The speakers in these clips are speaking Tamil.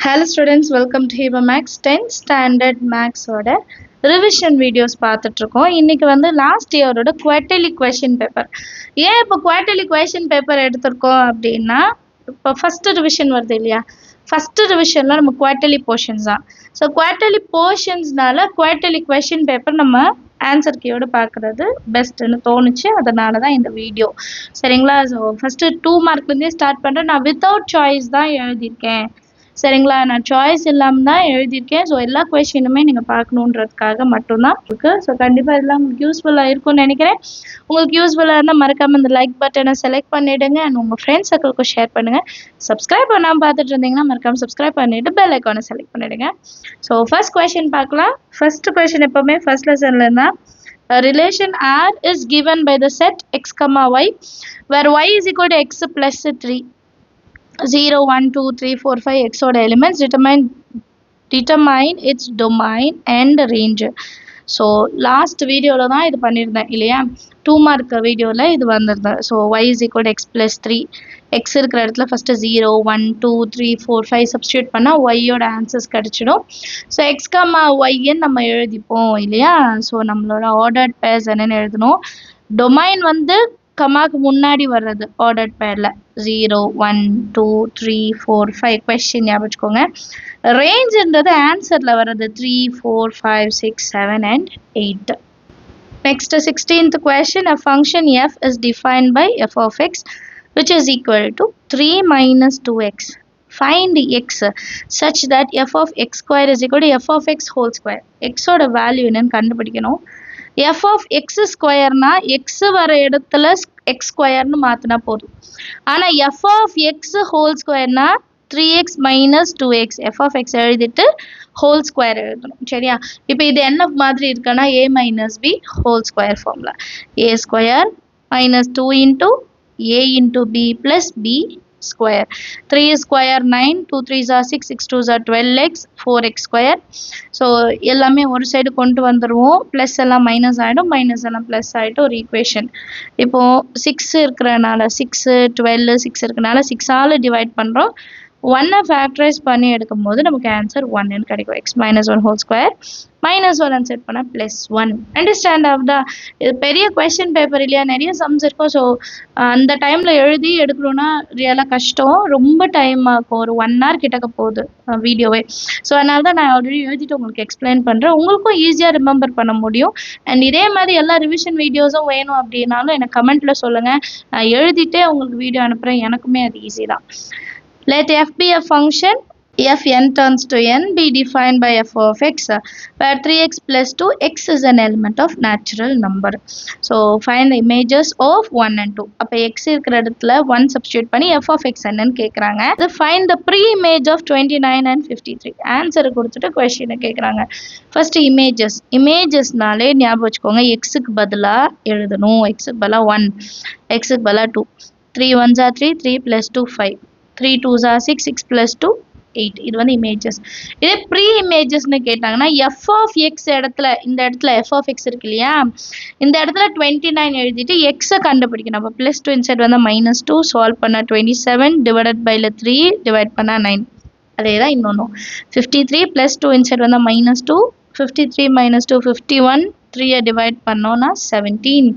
Hello students, welcome to Hiba Max 10th standard Max oda revision videos பார்த்துட்டு இருக்கோம். இன்னைக்கு வந்து லாஸ்ட் இயரோட குவார்ட்டர்லி क्वेश्चन பேப்பர். ஏன் இப்போ குவார்ட்டர்லி क्वेश्चन பேப்பர் எடுத்துறோம் அப்படினா இப்போ ஃபர்ஸ்ட் ரிவிஷன் வருது இல்லையா? ஃபர்ஸ்ட் ரிவிஷன்ல நம்ம குவார்ட்டர்லி போர்ஷன்ஸ் தான். சோ குவார்ட்டர்லி போர்ஷன்ஸ்னால குவார்ட்டர்லி क्वेश्चन பேப்பர் நம்ம ஆன்சர் கீயோட பார்க்கிறது பெஸ்ட்னு தோணுச்சு. அதனால தான் இந்த வீடியோ. சரிங்களா? சோ ஃபர்ஸ்ட் 2 மார்க்ல இருந்தே ஸ்டார்ட் பண்றேன். நான் வித்அவுட் சாய்ஸ் தான் எழுதிருக்கேன். சரிங்களா? நான் சாய்ஸ் இல்லாம தான் எழுதியிருக்கேன். ஸோ எல்லா கொஸ்டினுமே நீங்கள் பார்க்கணுன்றதுக்காக மட்டும்தான் இருக்கு. ஸோ கண்டிப்பாக இதெல்லாம் உங்களுக்கு யூஸ்ஃபுல்லாக இருக்கும்னு நினைக்கிறேன். உங்களுக்கு யூஸ்ஃபுல்லாக இருந்தால் மறக்காமல் இந்த லைக் பட்டனை செலக்ட் பண்ணிவிடுங்க அண்ட் உங்கள் ஃப்ரெண்ட்ஸ் சர்க்கிளுக்கும் ஷேர் பண்ணுங்கள். சப்ஸ்கிரைப் பண்ணாமல் பார்த்துட்டு இருந்தீங்கன்னா மறக்காமல் சப்ஸ்கிரைப் பண்ணிவிட்டு பெல் ஐக்கானை செலக்ட் பண்ணிவிடுங்க. ஸோ ஃபர்ஸ்ட் கொஸ்டின் பார்க்கலாம். ஃபர்ஸ்ட் கொஸ்டின் எப்போவுமே ஃபர்ஸ்ட் லெசனில் இருந்தால் relation R is given by the set x, y where y is equal to x plus 3. 0, 1, 2, 3, 4, 5 x oda elements determine its domain and range. So last video la dhaan idu pannirundhen illaya 2 mark video la idu vandirundha. So y is equal to x plus 3, x irukra edathila first 0, 1, 2, 3, 4, 5 substitute panna y oda answers kadichidum. So x y nu nama eludipom illaya. So nammaloda ordered pairs enna eludnom, domain vandu கமாக்கு முன்னாடி வர்றது ஆர்டர்ட் பேர்ல 0, 1, 2, 3, 4, 5 கொஸ்டின் ஞாபகம் வச்சுக்கோங்க. ரேஞ்ச்ன்றது ஆன்சர்ல வர்றது 3, 4, 5, 6, 7 and 8. Next 16th question, a function f is defined by f of x which is equal to 3 minus 2x. Find x such that f of x square is equal to f of x whole square. x ஓட வேல்யூ என்னன்னு கண்டுபிடிக்கணும். f of x square na x வர இடத்துல x square னு மாத்தினா போதும். ஆனா f of x whole square na 3x minus 2x f of x எழுதிட்டு whole square எழுதணும். சரியா? இப்போ இது என்ன மாதிரி இருக்குன்னா a minus b whole square formula. a square minus 2 into a into b plus b square. 3 square 9, 2 3s are 6, 6 2s are 12x, 4x square. So எல்லாமே ஒரு சைடு கொண்டு வந்துருவோம். பிளஸ் எல்லாம் மைனஸ் ஆயிடும், மைனஸ் எல்லாம் பிளஸ் ஆயிடும். ஒரு ஈக்குவேஷன். இப்போ 6 இருக்கிறனால 6, 12, 6 இருக்கனால 6 ஆல டிவைட் பண்றோம். 1 ஃபேக்டரைஸ் பண்ணி எடுக்கும்போது நமக்கு ஆன்சர் 1 ன்னு கிடைக்கும். x minus 1 whole square minus 1 set பண்ணா plus 1. அண்டர்ஸ்டாண்ட் ஆகுதா? இது பெரிய கொஸ்டின் பேப்பர் இல்லையா, நிறைய சம்ஸ் இருக்கும். ஸோ அந்த டைம்ல எழுதி எடுக்கணும்னா ரியலாக கஷ்டம், ரொம்ப டைம் ஆகும். ஒரு 1 hour கிட்டக்க போகுது வீடியோவே. ஸோ அதனால தான் நான் ஆல்ரெடி எழுதிட்டு உங்களுக்கு எக்ஸ்பிளைன் பண்ணுறேன். உங்களுக்கும் ஈஸியாக ரிமெம்பர் பண்ண முடியும். அண்ட் இதே மாதிரி எல்லா ரிவிஷன் வீடியோஸும் வேணும் அப்படின்னாலும் எனக்கு கமெண்ட்ல சொல்லுங்க. நான் எழுதிட்டே உங்களுக்கு வீடியோ அனுப்புகிறேன். எனக்குமே அது ஈஸி தான். Let f be a function f n turns to n be defined by f of x where 3x plus 2 x is an element of natural number. So find the images of 1 and 2. அப்ப x இருக்கிற இடத்துல 1 substitute பண்ணி f of x என்னன்னு கேக்குறாங்க. Find the pre-image of 29 and 53. Answer கொடுத்துட்டு கொஸ்டினை கேக்குறாங்க. First images. இமேஜஸ்னாலே ஞாபகம் வச்சுக்கோங்க, எக்ஸுக்கு பதிலா எழுதணும். எக்ஸுக்கு பதிலா 1, எக்ஸுக்கு பதிலா 2. 3 1s are 3, 3 plus 2 5. 3 2s are 6, 6 plus 2 8. இது வந்து இமேஜஸ். இதே ப்ரீ இமேஜஸ்னு கேட்டாங்கன்னா f of x இடத்துல, இந்த இடத்துல f of x இருக்கு இல்லையா, இந்த இடத்துல 29 எழுதிட்டு x கண்டுபிடிக்கணும். அப்போ பிளஸ் 2 இன்சைட் வந்தால் மைனஸ் 2, சால்வ் பண்ணால் 27 டிவைடட் பைல 3 டிவைட் பண்ணால் 9. அதே தான் இன்னொன்றும் 53 பிளஸ் 2 இன்சைட் வந்தால் மைனஸ் 2, 53 minus 2 51, 3 டிவைட் பண்ணோன்னா 17.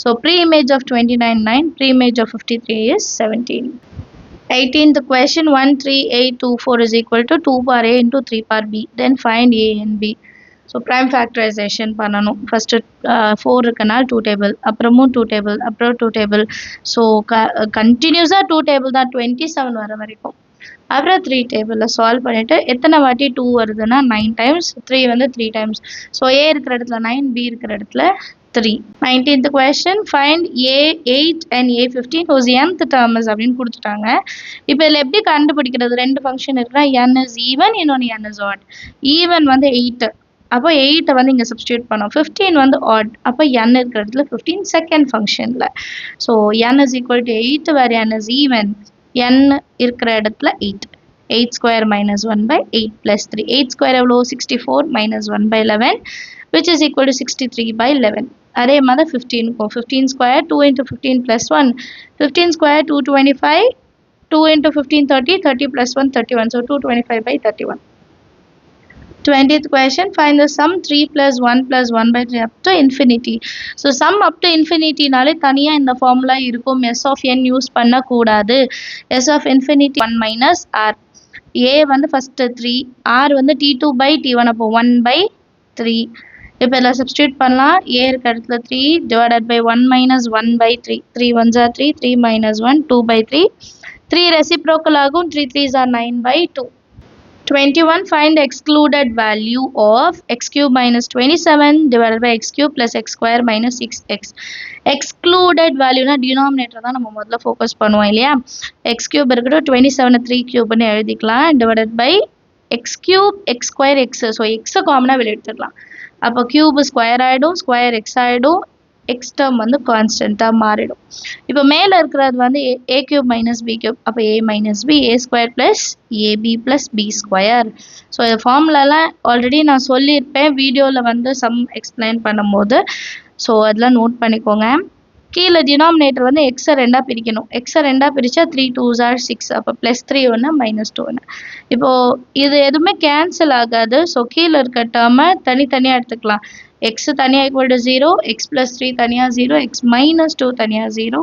So pre image of 29 9, pre image of 53 is 17. 18th question, 1 3 8 2 4 is equal to 2 bar a into 3 bar b. Then find a and b. So prime factorization பண்ணணும். First 4 இருக்கனால 2 table, அப்புறமும் 2 table, அப்புறம் 2 table. So continuousா 2 table தான் 27 வர வரைக்கும். அப்புறம் 3 table சால்வ் பண்ணிட்டு எத்தனை வாட்டி 2 வருதுன்னா 9 times, 3 வந்து 3 times. So a இருக்கிற இடத்துல 9, b இருக்கிற இடத்துல 3. 19th question, find a8 and a15 whose nth term is அப்படின்னு கொடுத்துட்டாங்க. இப்போ இதில் எப்படி கண்டுபிடிக்கிறது? ரெண்டு ஃபங்க்ஷன் இருக்குன்னா n is even, இன்னொன்று n is odd. even வந்து 8, அப்போ 8 வந்து இங்கே சப்ஸ்டியூட் பண்ணோம். 15 வந்து odd, அப்போ n இருக்கிற இடத்துல 15 செகண்ட் ஃபங்க்ஷனில். So n is equal to 8 where n is even, n இருக்கிற இடத்துல 8. 8 square minus 1 by 8 plus 3. 8 square எவ்வளோ? 64 minus 1 by 11 which is equal to 63 by 11. அதே மாதிரி 15 15 square 2 into 15 plus 1, 15 square 225 2 into 15, 30, 30 plus 1, 31. So 225 by 31. 20th question, find the sum 3 plus 1 plus 1 by 3 up to infinity. So sum up to infinity நாலே தனியா இந்த formula இருக்கும். S of n use பண்ணக்கூடாது. S of infinity 1 minus r. A வந்து first 3, r வந்து t2 by t1 அப்போ 1 by 3. இப்போ இதில் substitute பண்ணலாம். A இருக்க இடத்துல 3 divided by 1 minus 1 by 3. 3 1s are 3, 3 minus 1, 2 by 3. 3 reciprocal ஆகும், 3 3s are 9 by 2. 21, find the excluded value of x cube minus 27 divided by x cube plus x square minus 6x. Excluded value na denominator தான் நம்ம முதல்ல focus பண்ணுவோம் இல்லையா. x cube இருக்கட்டும் 27 3 cube னு எழுதிக்கலாம் divided by x cube x square x. So x காமனா வெளிய எடுத்துக்கலாம். அப்போ cube square ஆயிடும், square x ஆயிடும், x term வந்து கான்ஸ்டன்ட்டா மாறிடும். இப்போ மேல இருக்கிறது வந்து a cube minus b cube. அப்போ a minus b, a square plus ab plus b square. So இந்த ஃபார்முலாலாம் ஆல்ரெடி நான் சொல்லியிருப்பேன் வீடியோவில் வந்து சம் எக்ஸ்பிளைன் பண்ணும்போது. ஸோ அதெல்லாம் நோட் பண்ணிக்கோங்க. கீழே டினாமினேட்டர் வந்து எக்ஸை ரெண்டாக பிரிக்கணும். எக்ஸை ரெண்டாக பிரித்தா 3 2s are 6. அப்போ ப்ளஸ் 3 ஒன்று மைனஸ் 2 ஒன்று. இப்போது இது எதுவுமே கேன்சல் ஆகாது. ஸோ கீழே இருக்க டேர்மை தனித்தனியாக எடுத்துக்கலாம். x தனியாக ஈக்குவல் டு 0, x plus 3 தனியாக 0, x minus 2 தனியாக 0.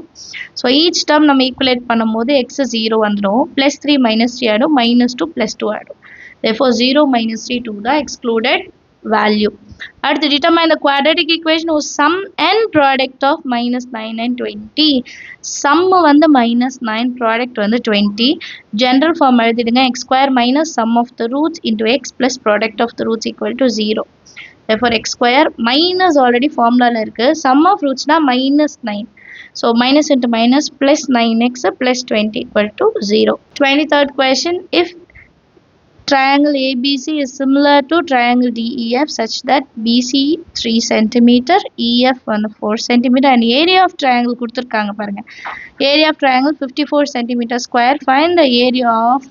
ஸோ ஈச் டேர்ம் நம்ம ஈக்குவலேட் பண்ணும்போது x 0 வந்துடும், ப்ளஸ் 3 மைனஸ் 3 ஆகிடும், மைனஸ் 2 ப்ளஸ் 2 ஆகிடும். therefore 0 minus 3 2 தான் excluded value. அடுத்து determine the quadratic equation of sum and product of minus 9 and 20. sum வந்து minus 9, product வந்து 20. general form எழுதிடுங்க, x square minus sum of the roots into x plus product of the roots equal to 0. therefore x square minus already formula இருக்கு, sum of roots na minus 9. so minus into minus plus 9x plus 20 equal to 0. 23rd question, if triangle ABC is similar to triangle DEF such that BC 3 cm, EF 4 cm and area of triangle கொடுத்திருக்காங்க பாருங்க. area of triangle 54 cm square. find the area of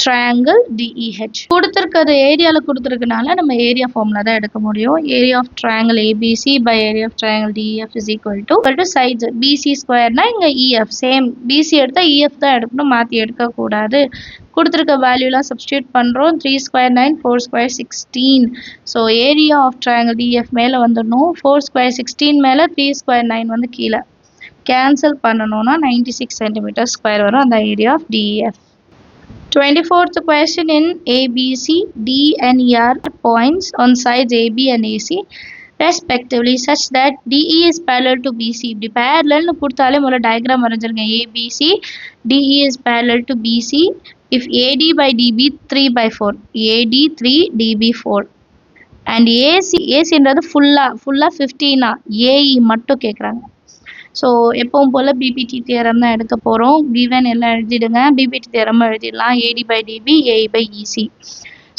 triangle DEH. கொடுத்திருக்கிறது ஏரியால கொடுத்திருக்கனால நம்ம ஏரியா ஃபார்முலா தான் எடுக்க முடியும். area of triangle ABC by area of triangle DEF is equal to sides. BC ஸ்கொயர்னா இங்க EF சேம், BC எடுத்தா EF தான் எடுக்கணும், மாத்தி எடுக்க கூடாது. கொடுத்திருக்க வேல்யூலாம் சப்ஸ்டிட்யூட் பண்றோம். 3 square 9, 4 square 16. So area of triangle DEF மேலே வந்துடணும். 4 ஸ்கொயர் 16 மேலே 3 ஸ்கொயர் 9 வந்து கீழே. கேன்சல் பண்ணணும்னா 96 சென்டிமீட்டர் ஸ்கொயர் வரும் அந்த area of DEF. 24th question, in ABC, D and E are points on sides AB and AC respectively such that DE is parallel to BC. இப்படி parallel னு கொடுத்தாலே முதல்ல diagram வரைஞ்சிருங்க. ABC, DE is parallel to BC. if AD by DB 3 by 4, AD 3, DB 4 and ACன்றது ஃபுல்லா 15 AE மட்டும் கேட்குறாங்க. ஸோ எப்பவும் போல் பிபிடி தியரம் தான் எடுக்க போகிறோம். கிவன் எல்லாம் எழுதிடுங்க, பிபிடி தியரமும் எழுதிடலாம். AD by DB, AE by EC.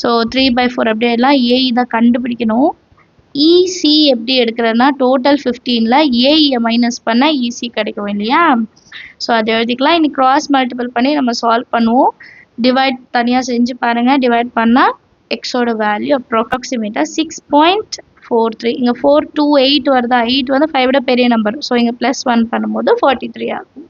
So 3 by 4 அப்படியே எல்லாம் AE தான் கண்டுபிடிக்கணும். EC எப்படி எடுக்கிறதுனா டோட்டல் 15ல் AEயை மைனஸ் பண்ணால் EC கிடைக்கும் இல்லையா. ஸோ அதை எழுதிக்கலாம். இன்னைக்கு கிராஸ் மல்டிபிள் பண்ணி நம்ம சால்வ் பண்ணுவோம். டிவைட் தனியாக செஞ்சு பாருங்கள். டிவைட் பண்ணால் எக்ஸோட வேல்யூ அப்ராக்சிமேட்டாக 6.43. இங்கே 4 2 8 வருதா, 8 வந்து 5 விட பெரிய நம்பர். ஸோ இங்கே ப்ளஸ் 1 பண்ணும்போது 43 ஆகும்.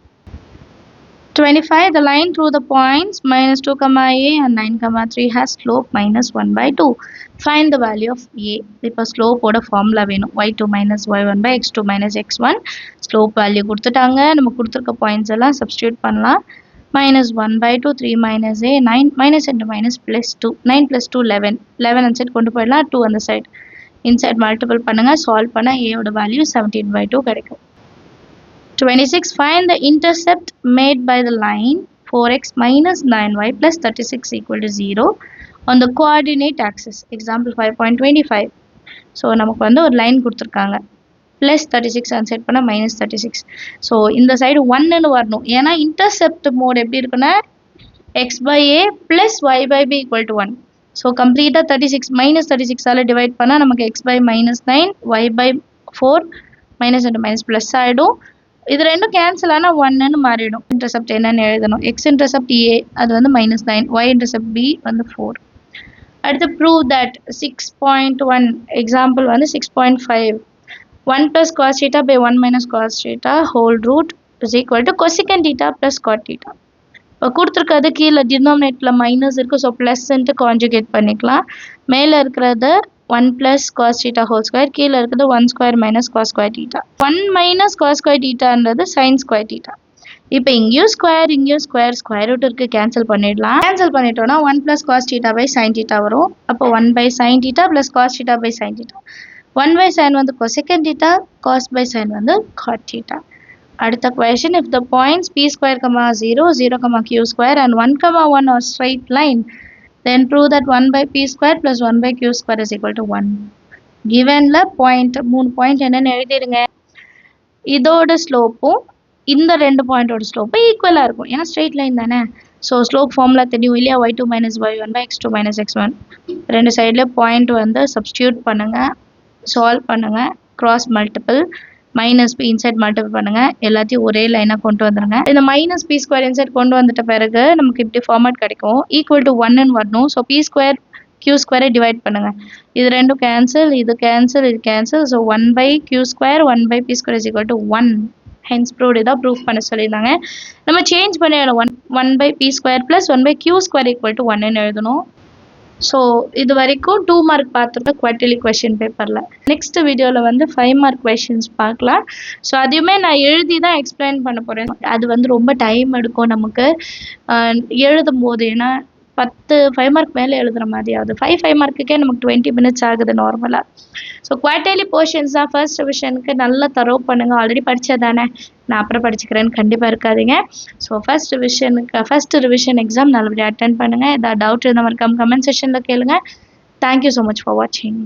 25, the line through the points minus 2, a and 9, 3 has slope minus 1 by 2. Find the value of a. இப்போ ஸ்லோப்போட ஃபார்முலா வேணும். y2 minus y1 by x2 minus x1. Slope value கொடுத்துட்டாங்க. நம்ம கொடுத்துருக்க பாயிண்ட்ஸ் எல்லாம் சப்ஸ்டியூட் பண்ணலாம். minus 1 by 2, 3 minus a, 9 minus into minus plus 2, 9 plus 2 11, 11 அந்த சைட் கொண்டு போயிடலாம், 2 அந்த சைட் இன்சைட் மல்டிபிள் பண்ணுங்க. சால்வ் பண்ண a ஓட வேல்யூ 17 by 2 கிடைக்கும். 26, find the intercept made by the line 4x minus 9y plus 36 equal to 0 on the coordinate axis. Example 5.25. So நமக்கு வந்து ஒரு லைன் கொடுத்துருக்காங்க. ப்ளஸ் 36 அன்செட் பண்ணால் மைனஸ் 36. ஸோ இந்த சைடு 1ன்னு வரணும். ஏன்னா இன்டர்செப்ட் மோட் எப்படி இருக்குன்னா X by A plus Y by B equal to 1. So கம்ப்ளீட்டாக 36 மைனஸ் 36ஆல் டிவைட் பண்ணால் நமக்கு X by minus 9, Y by 4, minus into minus plus ஆகிடும். இது ரெண்டும் கேன்சல் ஆனால் 1ன்னு மாறிடும். இன்டர்செப்ட் என்னன்னு எழுதணும். எக்ஸ் இன்டர்செப்ட் ஏ அது வந்து minus 9, ஒய் இன்டர்செப்ட் பி வந்து 4. அடுத்து ப்ரூவ் தட் 6.1 எக்ஸாம்பிள் வந்து 6.5. 1 plus cos theta by 1 minus cos theta whole root is equal to cosecant theta plus cot theta. இப்போ கொடுத்துருக்கிறது கீழே டினாமினேட்டில் மைனஸ் இருக்குது, ஸோ ப்ளஸ்ன்ட்டு கான்ஜுகேட் பண்ணிக்கலாம். மேலே இருக்கிறது 1 + cos θ ஹோல் ஸ்கொயர், கீழே இருக்கிறது 1 square minus cos square θ. 1 minus cos square θன்றது sin ஸ்கொயர் θ. இப்போ இங்கேயும் ஸ்கொயர் இங்கேயும் ஸ்கொயர் ரூட் இருக்குது, கேன்சல் பண்ணிடலாம். கேன்சல் பண்ணிட்டோம்னா 1 + cos θ sin θ வரும். அப்போ 1 sin θ + cos θ sin θ. 1 sin வந்து cosecant θ, cos sin வந்து cot θ. அடுத்த question, if the points p square, 0, 0, q square and 1, 1 are straight line, then prove that 1 by p square plus 1 by q square is equal to 1. Givenல point 3 point என்னன்னு எழுதிடுங்க. இதோட ஸ்லோப்பும் இந்த 2 பாயிண்டோட ஸ்லோப்பும் ஈக்குவலாக இருக்கும், ஏன்னா ஸ்ட்ரெயிட் லைன் தானே. ஸோ ஸ்லோப் ஃபார்முலா தெரியும் இல்லையா, y2 - y1 by x2 - x1. ரெண்டு சைடில் பாயிண்ட் வந்து சப்ஸ்டியூட் பண்ணுங்கள், சால்வ் பண்ணுங்கள், cross multiple, minus be inside multiple பண்ணுங்கள், எல்லாத்தையும் ஒரே லைனாக கொண்டு வந்துடுங்க. இந்த மைனஸ் பி ஸ்கொயர் இன்சைட் கொண்டு வந்துட்ட பிறகு நமக்கு இப்படி ஃபார்மேட் கிடைக்கும். ஈக்குவல் டு 1ன்னு வரணும். ஸோ பி ஸ்கொயர் q ஸ்கொயரை டிவைட் பண்ணுங்கள். இது ரெண்டும் கேன்சல், இது கேன்சல், இது cancel. So 1 by q square 1 by p square is equal to 1. Hence proved. இதான் ப்ரூஃப் பண்ண சொல்லியிருந்தாங்க. நம்ம சேஞ்ச் பண்ணிடணும். 1 by p square plus 1 by q square equal to 1ன்னு எழுதணும். ஸோ இது வரைக்கும் 2 மார்க் பார்த்துருக்கோம் குவார்ட்டர்லி கொஷின் பேப்பரில். நெக்ஸ்ட் வீடியோவில் வந்து 5 மார்க் கொஷின்ஸ் பார்க்கலாம். ஸோ அதையுமே நான் எழுதி தான் எக்ஸ்பிளைன் பண்ண போகிறேன். அது வந்து ரொம்ப டைம் எடுக்கும் நமக்கு எழுதும் போது, ஏன்னா 5 மார்க் மேலே எழுதுகிற மாதிரி ஆகுது. 5 மார்க்குக்கே நமக்கு 20 minutes ஆகுது நார்மலாக. ஸோ குவார்ட்டர்லி போர்ஷன்ஸ் தான் ஃபர்ஸ்ட் ரிவிஷனுக்கு நல்லா தரவு பண்ணுங்கள். ஆல்ரெடி படித்ததானே, நான் அப்புறம் படிச்சுக்கிறேன்னு கண்டிப்பாக இருக்காதீங்க. ஸோ ஃபர்ஸ்ட் ரிவிஷன் எக்ஸாம் நல்லபடியாக அட்டென்ட் பண்ணுங்கள். ஏதாவது டவுட் இருந்தால் மறக்காம கமெண்ட் செக்ஷனில் கேளுங்கள். தேங்க்யூ ஸோ மச் ஃபார் வாட்சிங்.